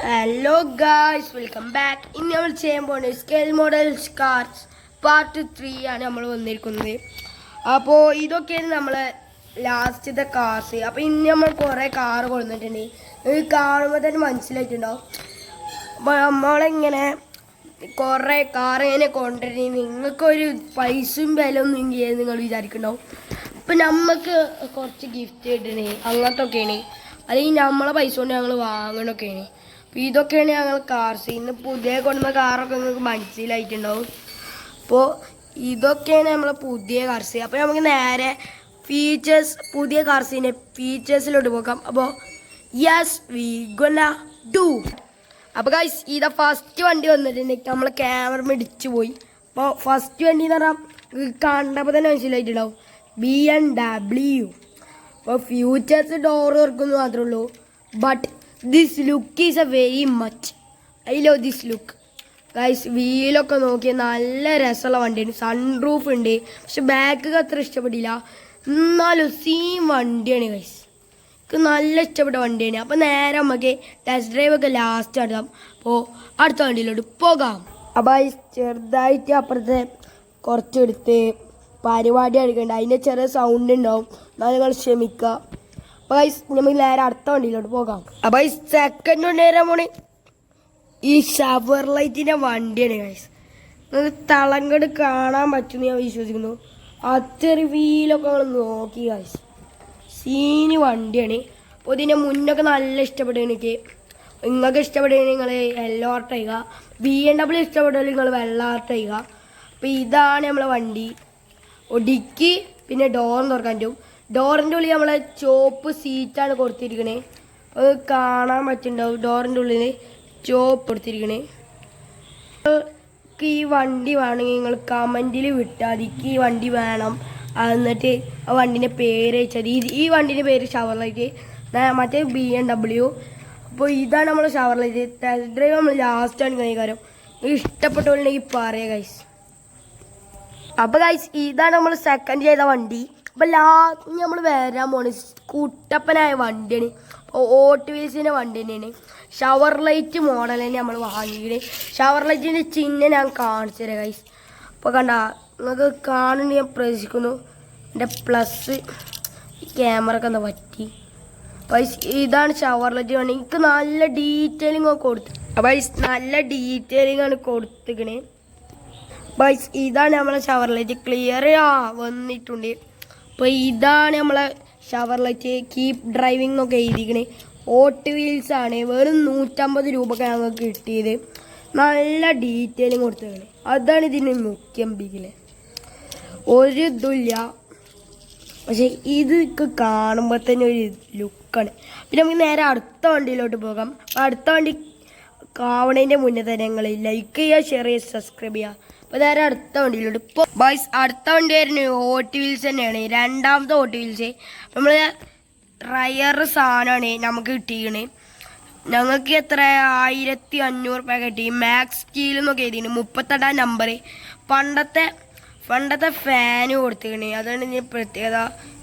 Hello guys, welcome back. ഇന്ന് നമ്മൾ ചെയ്യാൻ പോകുന്നത് സ്കെയിൽ മോഡൽ കാർസ് പാർട്ട് 3 ആണ് നമ്മൾ വന്നിരിക്കുന്നത്. അപ്പോൾ ഇതൊക്കെയാണ് നമ്മളെ ലാസ്റ്റത്തെ കാർസ്. അപ്പോൾ ഇന്ന് നമ്മൾ കുറേ കാറ് കൊണ്ടുവന്നിട്ടുണ്ട്. ഇത് കാണുമ്പോൾ തന്നെ മനസ്സിലായിട്ടുണ്ടാവും. അപ്പോൾ നമ്മളിങ്ങനെ കുറേ കാർ ഇങ്ങനെ കൊണ്ടുവരുന്നത് നിങ്ങൾക്കൊരു പൈസയും വിലയൊന്നും ഇങ്ങനെ നിങ്ങൾ വിചാരിക്കുന്നുണ്ടാവും. അപ്പം നമുക്ക് കുറച്ച് ഗിഫ്റ്റ് കിട്ടണേ അങ്ങനത്തെ ഒക്കെയാണ്, അല്ലെങ്കിൽ നമ്മളെ പൈസ കൊണ്ട് ഞങ്ങൾ വാങ്ങണമൊക്കെയാണ്. അപ്പോൾ ഇതൊക്കെയാണ് ഞങ്ങൾ കാർസ്. ഇന്ന് പുതിയ കൊണ്ടുവന്ന കാറൊക്കെ നിങ്ങൾക്ക് മനസ്സിലായിട്ടുണ്ടാവും. അപ്പോൾ ഇതൊക്കെയാണ് നമ്മളെ പുതിയ കാർസ്. അപ്പോൾ നമുക്ക് നേരെ ഫീച്ചേഴ്സ്, പുതിയ കാർസിൻ്റെ ഫീച്ചേഴ്സിലോട്ട് പോകാം. അപ്പോൾ യെസ് വി ഗോണ ഡു. അപ്പോൾ ഗൈസ്, ഇതാ ഫസ്റ്റ് വണ്ടി വന്നിട്ടുണ്ട്. നമ്മളെ ക്യാമറ ഇടിച്ചു പോയി. അപ്പോൾ ഫസ്റ്റ് വണ്ടി എന്ന് പറഞ്ഞാൽ കണ്ടപ്പോൾ തന്നെ മനസ്സിലായിട്ടുണ്ടാവും, BMW. അപ്പോൾ ഫ്യൂച്ചേഴ്സ് ഡോർ തുറക്കുന്നു മാത്രമേ ഉള്ളൂ. But this look is a very much. I love this look guys. വീലൊക്കെ നോക്കിയാൽ നല്ല രസമുള്ള വണ്ടിയാണ്. സൺറൂഫ് ഉണ്ട്, പക്ഷെ ബാക്ക് അത്ര ഇഷ്ടപ്പെട്ടില്ല. എന്നാലും സെയിം വണ്ടിയാണ് ഗൈസ്, എനിക്ക് നല്ല ഇഷ്ടപ്പെട്ട വണ്ടിയാണ്. അപ്പോൾ നേരെ നമുക്ക് ടെസ്റ്റ് ഡ്രൈവ് ഒക്കെ ലാസ്റ്റ് നടത്താം. അപ്പോൾ അടുത്ത വണ്ടിയിലോട്ട് പോകാം. അപ്പോൾ ചെറുതായിട്ട് അപ്പുറത്തെ കുറച്ചെടുത്ത് പരിപാടി എടുക്കണ്ട, അതിൻ്റെ ചെറിയ സൗണ്ട് ഉണ്ടാവും, എന്നാൽ നിങ്ങൾ ക്ഷമിക്കുക. അപ്പോൾ നമുക്ക് നേരെ അടുത്ത വണ്ടിയിലോട്ട് പോകാം. അപ്പോൾ സെക്കൻഡ് വണ്ടി വരാൻ പോണേ ഈ ഷവർ ലൈറ്റിൻ്റെ വണ്ടിയാണ് ഗൈസ്. നിങ്ങൾക്ക് തളങ്കട് കാണാൻ പറ്റുമെന്ന് ഞാൻ വിശ്വസിക്കുന്നു. അത്ര വീലൊക്കെ നിങ്ങൾ നോക്കി ഗൈസ്, സീന് വണ്ടിയാണ്. അപ്പോൾ ഇതിൻ്റെ മുന്നൊക്കെ നല്ല ഇഷ്ടപ്പെട്ടു എനിക്ക്. നിങ്ങൾക്ക് ഇഷ്ടപ്പെടുകയാണെങ്കിൽ നിങ്ങൾ യെല്ലോ ആർട്ട് ചെയ്യുക, BMW ഇഷ്ടപ്പെടുകയാണെങ്കിൽ നിങ്ങൾ വെള്ള ആർട്ട് ചെയ്യുക. അപ്പോൾ ഇതാണ് നമ്മളെ വണ്ടി. ഒടുക്കി പിന്നെ ഡോർ തുറക്കാൻ പറ്റും. ഡോറിൻ്റെ ഉള്ളിൽ നമ്മളെ ചോപ്പ് സീറ്റാണ് കൊടുത്തിരിക്കണേ. അത് കാണാൻ പറ്റുന്നുണ്ടാവും. ഡോറിൻ്റെ ഉള്ളിൽ ചോപ്പ് കൊടുത്തിരിക്കണേ. ഈ വണ്ടി വേണമെങ്കിൽ നിങ്ങൾ കമൻറ്റിൽ വിട്ടാൽ എനിക്ക് ഈ വണ്ടി വേണം, എന്നിട്ട് ആ വണ്ടീൻ്റെ പേര് വെച്ചാൽ ഈ വണ്ടീൻ്റെ പേര് ഷവർ ലൈറ്റ്, മറ്റേ BMW. അപ്പോൾ ഇതാണ് നമ്മൾ ഷവർ ലൈറ്റ്. ടെസ്റ്റ് ഡ്രൈവ് നമ്മൾ ലാസ്റ്റാണ് കാര്യം. ഇഷ്ടപ്പെട്ടുണ്ടെങ്കിൽ പറയാം ഗൈസ്. അപ്പോൾ ഗൈസ്, ഇതാണ് നമ്മൾ സെക്കൻഡ് ചെയ്ത വണ്ടി. അപ്പോൾ ലാസ്റ്റ് നമ്മൾ വരാൻ പോണ കുട്ടപ്പനായ വണ്ടിയാണ്. ഓട്ട് വീൽസിൻ്റെ വണ്ടി തന്നെയാണ്. ഷവർ ലൈറ്റ് മോഡൽ തന്നെ നമ്മൾ വാങ്ങിയത്. ഷവർ ലൈറ്റിൻ്റെ ചിഹ്നം ഞാൻ കാണിച്ചു തരാം ഗൈസ്. അപ്പോൾ കണ്ട, നിങ്ങൾക്ക് കാണുന്നു ഞാൻ പ്രതീക്ഷിക്കുന്നു. എൻ്റെ പ്ലസ് ക്യാമറ ഒക്കെ എന്താ പറ്റി. അപ്പോൾ ഇതാണ് ഷവർ ലൈറ്റ് വണ്ടി. എനിക്ക് നല്ല ഡീറ്റെയിലിംഗ് ഒക്കെ കൊടുത്തു. അപ്പോൾ നല്ല ഡീറ്റെയിലിംഗ് ആണ് കൊടുത്തിക്കണേ. ബൈസ്, ഇതാണ് നമ്മളെ ഷവർ ലൈറ്റ്. ക്ലിയർ വന്നിട്ടുണ്ട്. അപ്പോൾ ഇതാണ് നമ്മളെ ഷവർ ലൈറ്റ്. കീപ് ഡ്രൈവിംഗ് ഒക്കെ എഴുതിക്കണേ. ഓട്ട് വീൽസ് ആണ്. വെറും 150 രൂപക്ക് ഞങ്ങൾക്ക് കിട്ടിയത്. നല്ല ഡീറ്റെയിലിംഗ് കൊടുത്തേക്കണേ. അതാണ് ഇതിന് മുഖ്യം. ബിഗില് ഒരു ഇതുമില്ല, പക്ഷെ ഇത് കാണുമ്പോൾ തന്നെ ഒരു ലുക്കാണ്. പിന്നെ നമുക്ക് നേരെ അടുത്ത വണ്ടിയിലോട്ട് പോകാം. അടുത്ത വണ്ടി കാവണേൻ്റെ മുന്നേ തന്നെ ഞങ്ങൾ ലൈക്ക് ചെയ്യുക, ഷെയർ ചെയ്യുക, സബ്സ്ക്രൈബ് ചെയ്യുക. അപ്പോൾ നേരെ അടുത്ത വണ്ടിയിലോട്ട് ഇപ്പോൾ ബൈസ്, അടുത്ത വണ്ടി വരുന്നത് ഓട്ട് വീൽസ് തന്നെയാണ്. രണ്ടാമത്തെ ഓട്ട് വീൽസ്. നമ്മൾ റയർ സാധനമാണ് നമുക്ക് കിട്ടിയിരിക്കണേ. ഞങ്ങൾക്ക് എത്ര 1500 രൂപ കിട്ടി. മാക്സ് സ്റ്റീൽ എന്നൊക്കെ എഴുതിയിട്ടുണ്ട്. 38 നമ്പർ. പണ്ടത്തെ ഫാന് കൊടുത്തിരിക്കണേ, അതാണ് ഇതിന് പ്രത്യേകത.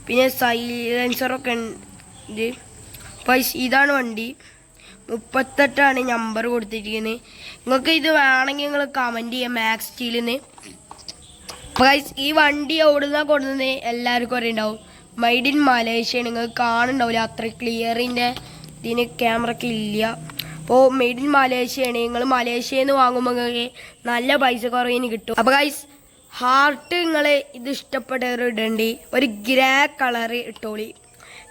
പിന്നെ സൈലൻസറൊക്കെ ഉണ്ട്. ബൈസ്, ഇതാണ് വണ്ടി. 38 നമ്പർ കൊടുത്തിരിക്കുന്നത്. നിങ്ങൾക്ക് ഇത് വേണമെങ്കിൽ നിങ്ങൾ കമൻറ്റ് ചെയ്യുക മാക്സ് സ്റ്റീലിന്ന്. ഗൈസ്, ഈ വണ്ടി എവിടുന്നാ കൊടുക്കുന്നത് എല്ലാവർക്കും അറിയുണ്ടാവും. Made in Malaysia. നിങ്ങൾ കാണുന്നുണ്ടാവില്ല, അത്ര ക്ലിയറിൻ്റെ ഇതിന് ക്യാമറയ്ക്ക് ഇല്ല. അപ്പോൾ മെയ്ഡ് ഇൻ മലേഷ്യയാണ്. നിങ്ങൾ മലേഷ്യയിൽ നിന്ന് വാങ്ങുമ്പോൾ നിങ്ങൾക്ക് നല്ല പൈസ കുറവിന് കിട്ടും. അപ്പോൾ ഗൈസ്, ഹാർട്ട് നിങ്ങൾ ഇത് ഇഷ്ടപ്പെട്ടവർ ഇടേണ്ടി ഒരു ഗ്രേ കളറ് ഇട്ടോളി.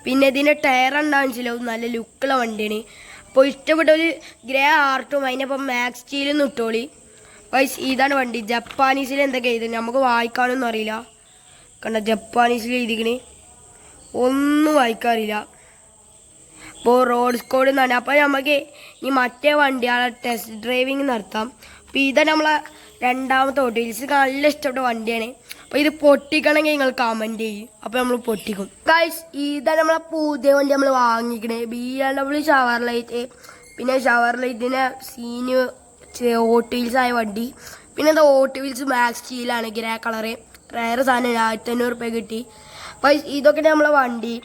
പിന്നെ ഇതിൻ്റെ ടയർ ഉണ്ടാകും, നല്ല ലുക്കുള്ള വണ്ടിയാണ്. അപ്പോൾ ഇഷ്ടപ്പെട്ട ഒരു ഗ്രേ ആർട്ടും അതിനപ്പം മാക്സ് സ്റ്റീലും ഇട്ടോളി. വൈസ്, ഇതാണ് വണ്ടി. ജപ്പാനീസിൽ എന്തൊക്കെ എഴുതി നമുക്ക് വായിക്കാനൊന്നും അറിയില്ല. കണ്ട, ജപ്പാനീസിൽ എഴുതിക്കണേ, ഒന്നും വായിക്കാറില്ല. അപ്പോൾ റോഡ് സ്കോഡ് എന്നാണ്. അപ്പോൾ നമുക്ക് ഈ മറ്റേ വണ്ടികളെ ടെസ്റ്റ് ഡ്രൈവിങ് നടത്താം. അപ്പോൾ ഇതാണ് നമ്മളെ രണ്ടാമത്തെ ഓട്ടോ വീൽസ്. നല്ല ഇഷ്ടപ്പെട്ട വണ്ടിയാണ്. അപ്പോൾ ഇത് പൊട്ടിക്കണമെങ്കിൽ നിങ്ങൾ കമൻറ്റ് ചെയ്യും, അപ്പോൾ നമ്മൾ പൊട്ടിക്കും. ഗൈസ്, ഇതാണ് നമ്മളെ പുതിയ വണ്ടി നമ്മൾ വാങ്ങിക്കണേ. BMW Chevrolet. പിന്നെ ഷവർ ലൈറ്റിൻ്റെ സീന് ഓട്ട് വീൽസ് ആയ വണ്ടി. പിന്നെ അത് ഓട്ട് വീൽസ് മാക്സ് സ്റ്റീലാണ്, ഗ്രേ കളറ്. റയർ സാധനം 1500 രൂപ കിട്ടി. അപ്പോൾ ഇതൊക്കെ നമ്മളെ വണ്ടി.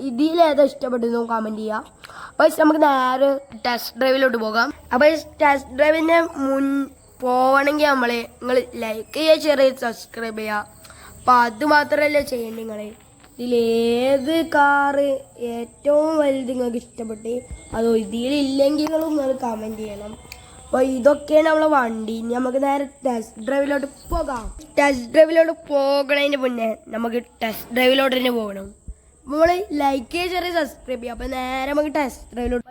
ഇതിലേതാ ഇഷ്ടപ്പെട്ടെന്ന് കമൻറ്റ് ചെയ്യുക. അപ്പോൾ നമുക്ക് നേരെ ടെസ്റ്റ് ഡ്രൈവിലോട്ട് പോകാം. അപ്പോൾ ടെസ്റ്റ് ഡ്രൈവിന് പോവണമെങ്കിൽ നിങ്ങൾ ലൈക്ക് ചെയ്യുക, ഷെയർ ചെയ്യുക, സബ്സ്ക്രൈബ് ചെയ്യുക. അപ്പോൾ അത് മാത്രമല്ല ചെയ്യേണ്ടത്. നിങ്ങൾ ഇതിലേത് കാറ് ഏറ്റവും വലുത് നിങ്ങൾക്ക് ഇഷ്ടപ്പെട്ട് അതോ ഇതിലില്ലെങ്കിൽ നിങ്ങൾ കമൻറ്റ് ചെയ്യണം. അപ്പോൾ ഇതൊക്കെയാണ് നമ്മളെ വണ്ടി. ഇനി നമുക്ക് നേരെ ടെസ്റ്റ് ഡ്രൈവിലോട്ട് പോകാം. ടെസ്റ്റ് ഡ്രൈവിലോട്ട് പോകണതിന് മുന്നേ നമുക്ക് ടെസ്റ്റ് ഡ്രൈവിലോട്ട് തന്നെ പോകണം. നമ്മൾ ലൈക്ക് ചെയ്യുക, ചെറിയ സബ്സ്ക്രൈബ് ചെയ്യുക. അപ്പോൾ നേരെ നമുക്ക് ടെസ്റ്റ് ഡ്രൈവിലോട്ട്.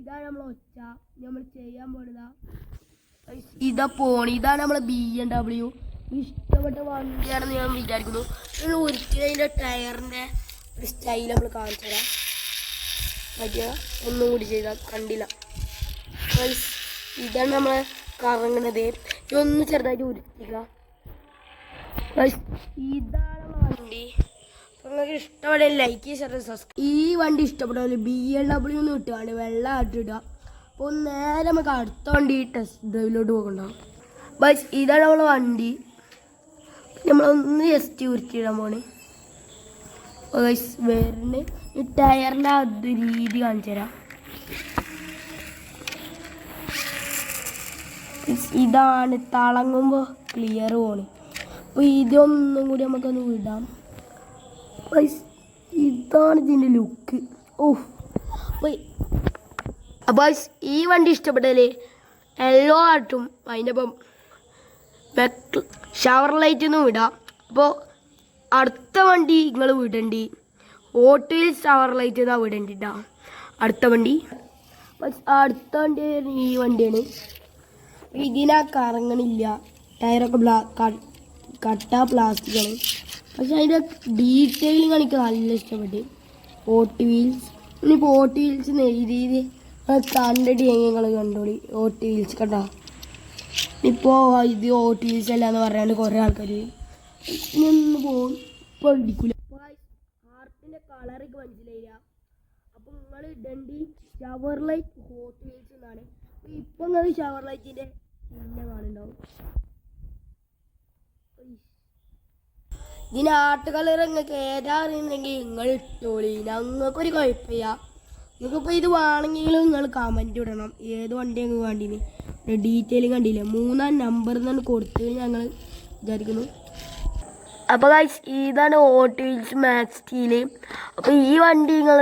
ഇതാണ് നമ്മൾ ഒച്ച നമ്മൾ ചെയ്യാൻ പോകുന്നത്. ഇതാണ് നമ്മളെ BMW. ഇഷ്ടപ്പെട്ട വണ്ടിയാണെന്ന് ഞാൻ വിചാരിക്കുന്നു. ഒരിക്കലും അതിൻ്റെ ടയറിൻ്റെ ഒരു സ്റ്റൈൽ നമ്മൾ കാണിച്ചു തരാം. പറ്റിയ ഒന്നും കൂടി ചെയ്താൽ കണ്ടില്ല. ഇതാണ് നമ്മളെ കറങ്ങണത്. ഇതൊന്ന് ചെറുതായിട്ട് ഉരുത്തിക്കുക. ഇതാണ് നമ്മളെ വണ്ടി. നിങ്ങൾക്ക് ഇഷ്ടപ്പെട്ട ലൈക്ക് ഷെയർ സബ്സ്ക്രൈബ്. ഈ വണ്ടി ഇഷ്ടപ്പെട്ട BMW ഒന്ന് കിട്ടുകയാണ് വെള്ളം ആട്ടിടുക. അപ്പോൾ നേരെ നമുക്ക് അടുത്ത വണ്ടി ടെസ്റ്റ് ഡ്രൈവിലോട്ട് പോകണ്ടാവും. ബസ് ഇതാണ് നമ്മളെ വണ്ടി. നമ്മളൊന്ന് ജസ്റ്റ് ഉരുത്തിയിടാൻ പോണേ. വേറെ ഈ ടയറിൻ്റെ അത് രീതി കാണിച്ചു തരാം. ഇതാണ് തിളങ്ങുമ്പോൾ ക്ലിയർ പോണേ. അപ്പോൾ ഇതൊന്നും കൂടി നമുക്കൊന്ന് വിടാം. ഇതാണ് ഇതിൻ്റെ ലുക്ക്. അപ്പോൾ ഈ വണ്ടി ഇഷ്ടപ്പെട്ടല്ലേ യെല്ലോ ആട്ടും അതിൻ്റെ ഒപ്പം ഷവർ ലൈറ്റൊന്നും വിടാം. അപ്പോൾ അടുത്ത വണ്ടി നിങ്ങൾ വിടണ്ടി ഹോട്ട് വീൽസ് ഷവർ ലൈറ്റ് എന്നാ വിടണ്ടിട്ടാ അടുത്ത വണ്ടി. അടുത്ത വണ്ടി ഈ വണ്ടിയാണ്. ഇതിനാ കറങ്ങണില്ല. ടയറൊക്കെ കട്ട പ്ലാസ്റ്റിക്കാണ്. പക്ഷെ അതിൻ്റെ ഡീറ്റെയിലിംഗ് എനിക്ക് നല്ല ഇഷ്ടപ്പെട്ടു. Hot wheels. ഇനിയിപ്പോൾ ഹോട്ട് വീൽസ് എഴുതിയത് കണ്ടിട്ട് നിങ്ങൾ കണ്ടോളി. ഹോട്ട് വീൽസ് കേട്ടോ. ഇപ്പോൾ ഇത് ഹോട്ട് വീൽസ് അല്ല എന്ന് പറയാണ്ട് കുറേ ആൾക്കാർ ഇനിയൊന്ന് പോകും. ഇപ്പോൾ ഇടിക്കില്ല. ഹാർട്ടിൻ്റെ കളറൊക്കെ മനസ്സിലായില്ല. അപ്പോൾ നിങ്ങൾ ഇടണ്ടി ഷവർ ലൈറ്റ് ഹോട്ട് വീൽസ് എന്നാണ്. ഇപ്പോൾ നിങ്ങൾ ഷവർ ലൈറ്റിൻ്റെ പിന്നെ കാണുന്നുണ്ടാവും. ഇതിന് ആർട്ട് കളർ നിങ്ങൾക്ക് ഏതാ അറിയുന്നെങ്കിൽ നിങ്ങൾ ഇട്ടോളി. ഞങ്ങൾക്കൊരു കുഴപ്പമില്ല. നിങ്ങൾക്കിപ്പോൾ ഇത് വേണമെങ്കിലും നിങ്ങൾ കമൻറ്റ് ഇടണം ഏത് വണ്ടിയാണ് വേണ്ടീന്. ഡീറ്റെയിലും കണ്ടില്ലേ 3-ാം നമ്പർ എന്നാണ് കൊടുത്ത് ഞങ്ങൾ വിചാരിക്കുന്നു. അപ്പോൾ ഗൈസ് ഇതാണ് ഹോട്ട് വീൽസ് മാക്സ് സ്റ്റീൽ. അപ്പോൾ ഈ വണ്ടി നിങ്ങൾ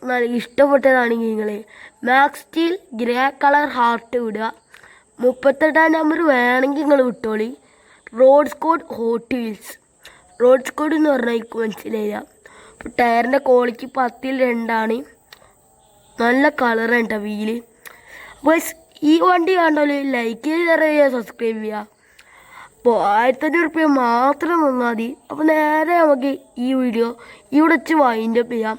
നല്ല ഇഷ്ടപ്പെട്ടതാണെങ്കിൽ നിങ്ങൾ Max Steel grey colour heart വിടുക. 38-ാം നമ്പർ വേണമെങ്കിൽ നിങ്ങൾ വിട്ടോളി. റോഡ് സ്കോഡ് ഹോട്ട് വീൽസ്. റോഡ് സ്കോഡ് എന്ന് പറഞ്ഞാൽ എനിക്ക് മനസ്സിലായില്ല. അപ്പോൾ ടയറിൻ്റെ ക്വാളിറ്റി 10-ൽ 2ആണ്. നല്ല കളറാണ് കേട്ടോ വീല്. അപ്പോൾ ഈ വണ്ടി കണ്ടാല് ലൈക്ക് ചെയ്യുക, സബ്സ്ക്രൈബ് ചെയ്യുക. അപ്പോൾ 1500 രൂപ മാത്രം തന്നാൽ മതി. അപ്പോൾ നേരെ നമുക്ക് ഈ വീഡിയോ ഇവിടെ വെച്ച് വൈൻഡപ്പ് ചെയ്യാം.